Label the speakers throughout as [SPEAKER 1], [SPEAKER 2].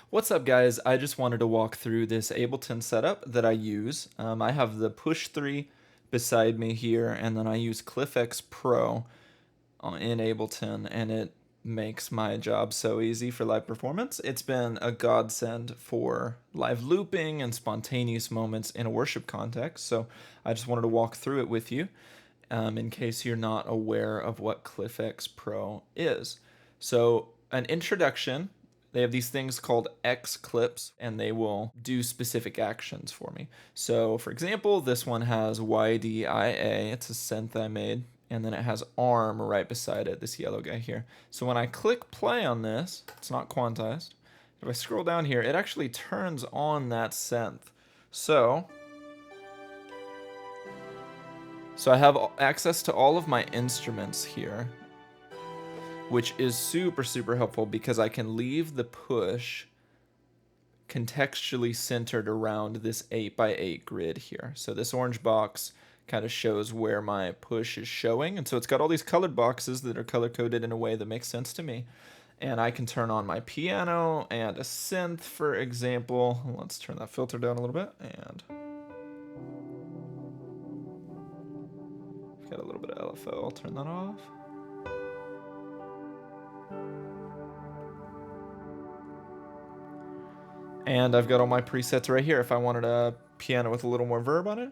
[SPEAKER 1] What's up, guys? I just wanted to walk through this Ableton setup that I use. I have the Push 3 beside me here, and then I use ClyphX Pro in Ableton, and it makes my job so easy for live performance. It's been a godsend for live looping and spontaneous moments in a worship context, so I just wanted to walk through it with you in case you're not aware of what ClyphX Pro is. So, an introduction. They have these things called X clips, and they will do specific actions for me. So, for example, this one has YDIA. It's a synth I made, and then it has ARM right beside it, this yellow guy here. So when I click play on this, it's not quantized. If I scroll down here, it actually turns on that synth. So I have access to all of my instruments here, which is super helpful because I can leave the push contextually centered around this 8x8 grid here. So this orange box kind of shows where my push is showing, and so it's got all these colored boxes that are color coded in a way that makes sense to me. And I can turn on my piano and a synth, for example. Let's turn that filter down a little bit, and got a little bit of LFO. I'll turn that off. And I've got all my presets right here if I wanted a piano with a little more verb on it.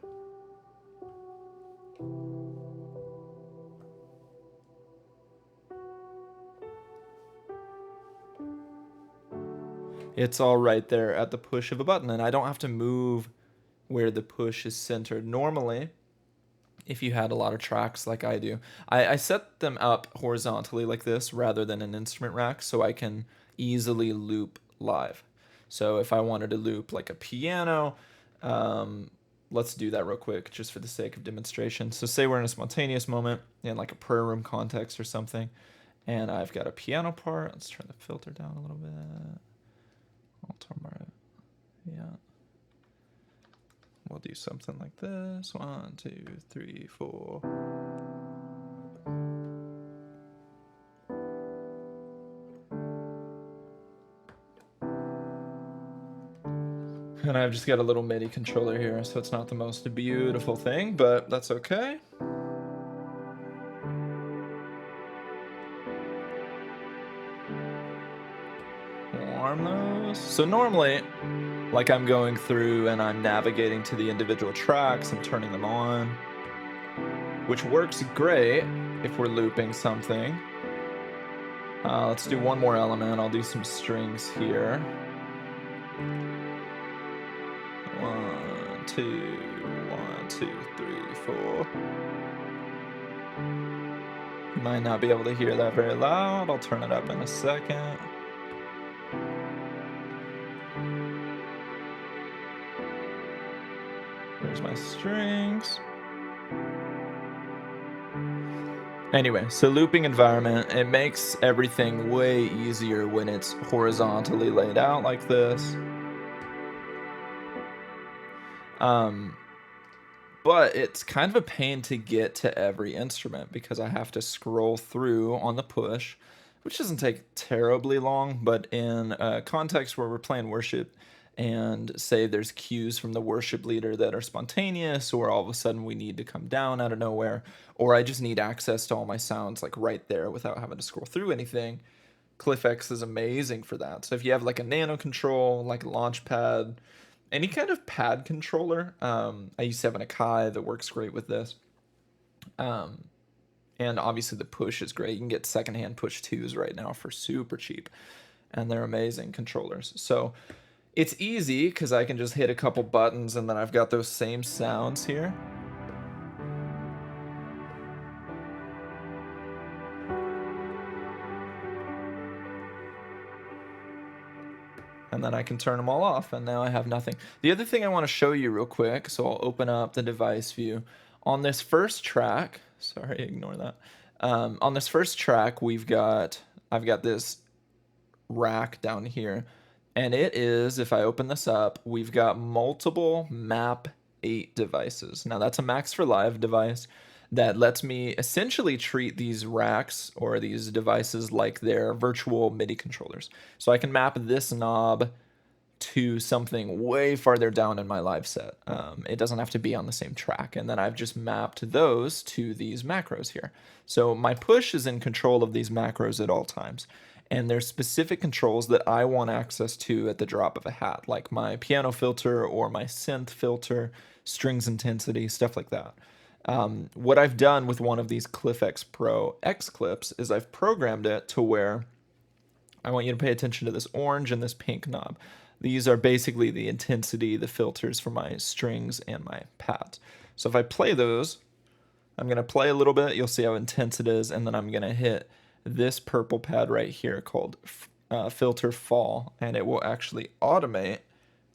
[SPEAKER 1] It's all right there at the push of a button, and I don't have to move where the push is centered. Normally, if you had a lot of tracks like I do, I set them up horizontally like this rather than an instrument rack so I can easily loop live. So if I wanted to loop like a piano, let's do that real quick just for the sake of demonstration. So say we're in a spontaneous moment in like a prayer room context or something, and I've got a piano part. Let's turn the filter down a little bit. I'll turn my, yeah. We'll do something like this. 1, 2, 3, 4. And I've just got a little MIDI controller here, so it's not the most beautiful thing, but that's okay. Arm those. So normally, like I'm going through and I'm navigating to the individual tracks, I'm turning them on, which works great if we're looping something. Let's do one more element. I'll do some strings here. 1, 2, 1, 2, 3, 4. You might not be able to hear that very loud. I'll turn it up in a second. There's my strings. Anyway, so looping environment, it makes everything way easier when it's horizontally laid out like this. But it's kind of a pain to get to every instrument because I have to scroll through on the push, which doesn't take terribly long, but in a context where we're playing worship and say there's cues from the worship leader that are spontaneous, or all of a sudden we need to come down out of nowhere, or I just need access to all my sounds like right there without having to scroll through anything, ClyphX is amazing for that. So if you have like a nano control, like a Launchpad, any kind of pad controller, I used to have an Akai that works great with this. And obviously the push is great. You can get secondhand push 2s right now for super cheap, and they're amazing controllers. So it's easy because I can just hit a couple buttons and then I've got those same sounds here. And then I can turn them all off, and now I have nothing. The other thing I want to show you real quick, so I'll open up the device view. On this first track, sorry, ignore that. On this first track, I've got this rack down here, and it is, if I open this up, we've got multiple map 8 devices. Now that's a Max for Live device that lets me essentially treat these racks or these devices like they're virtual MIDI controllers. So I can map this knob to something way farther down in my live set. It doesn't have to be on the same track. And then I've just mapped those to these macros here. So my push is in control of these macros at all times. And there's specific controls that I want access to at the drop of a hat, like my piano filter or my synth filter, strings intensity, stuff like that. What I've done with one of these ClyphX Pro X clips is I've programmed it to where I want you to pay attention to this orange and this pink knob. These are basically the intensity, the filters for my strings and my pads. So if I play those, I'm going to play a little bit. You'll see how intense it is. And then I'm going to hit this purple pad right here called filter fall. And it will actually automate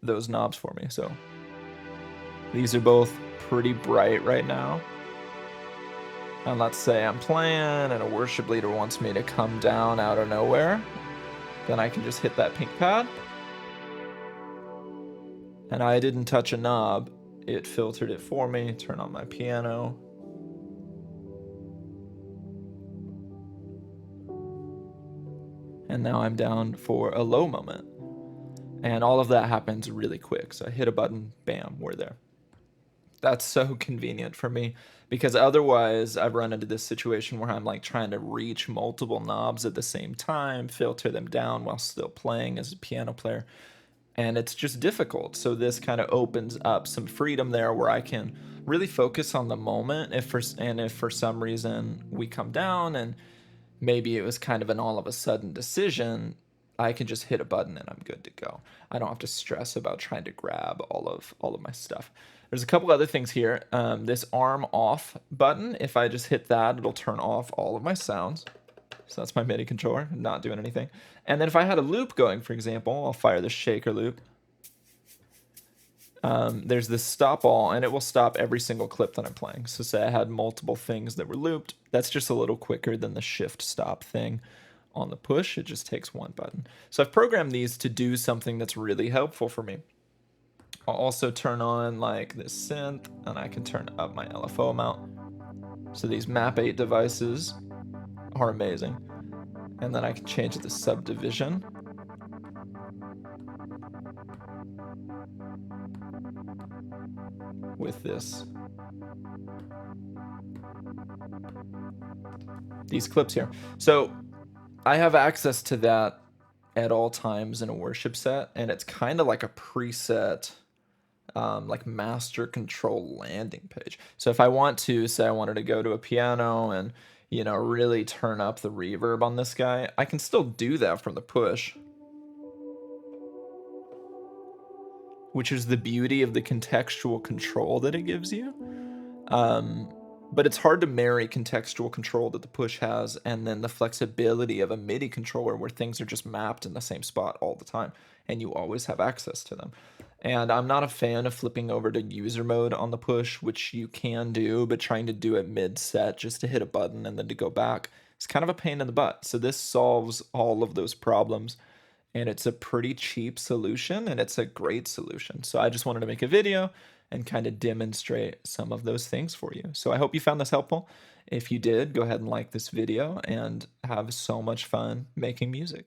[SPEAKER 1] those knobs for me. So these are both pretty bright right now. And let's say I'm playing and a worship leader wants me to come down out of nowhere. Then I can just hit that pink pad. And I didn't touch a knob. It filtered it for me. Turn on my piano. And now I'm down for a low moment. And all of that happens really quick. So I hit a button, bam, we're there. That's so convenient for me because otherwise I've run into this situation where I'm like trying to reach multiple knobs at the same time, filter them down while still playing as a piano player. And it's just difficult. So this kind of opens up some freedom there where I can really focus on the moment. If for some reason we come down and maybe it was kind of an all of a sudden decision, I can just hit a button and I'm good to go. I don't have to stress about trying to grab all of my stuff. There's a couple other things here. This arm off button, if I just hit that, it'll turn off all of my sounds. So that's my MIDI controller, not doing anything. And then if I had a loop going, for example, I'll fire the shaker loop. There's this stop all, and it will stop every single clip that I'm playing. So say I had multiple things that were looped. That's just a little quicker than the shift stop thing on the push. It just takes one button. So I've programmed these to do something that's really helpful for me. I'll also turn on like this synth, and I can turn up my LFO amount. So these map 8 devices are amazing. And then I can change the subdivision. With these clips here. So I have access to that at all times in a worship set, and it's kind of like a preset like master control landing page. So if I want to, say I wanted to go to a piano and, you know, really turn up the reverb on this guy, I can still do that from the push. Which is the beauty of the contextual control that it gives you. But it's hard to marry contextual control that the push has and then the flexibility of a MIDI controller where things are just mapped in the same spot all the time and you always have access to them. And I'm not a fan of flipping over to user mode on the push, which you can do, but trying to do it mid-set just to hit a button and then to go back is kind of a pain in the butt. So this solves all of those problems. And it's a pretty cheap solution and it's a great solution. So I just wanted to make a video and kind of demonstrate some of those things for you. So I hope you found this helpful. If you did, go ahead and like this video and have so much fun making music.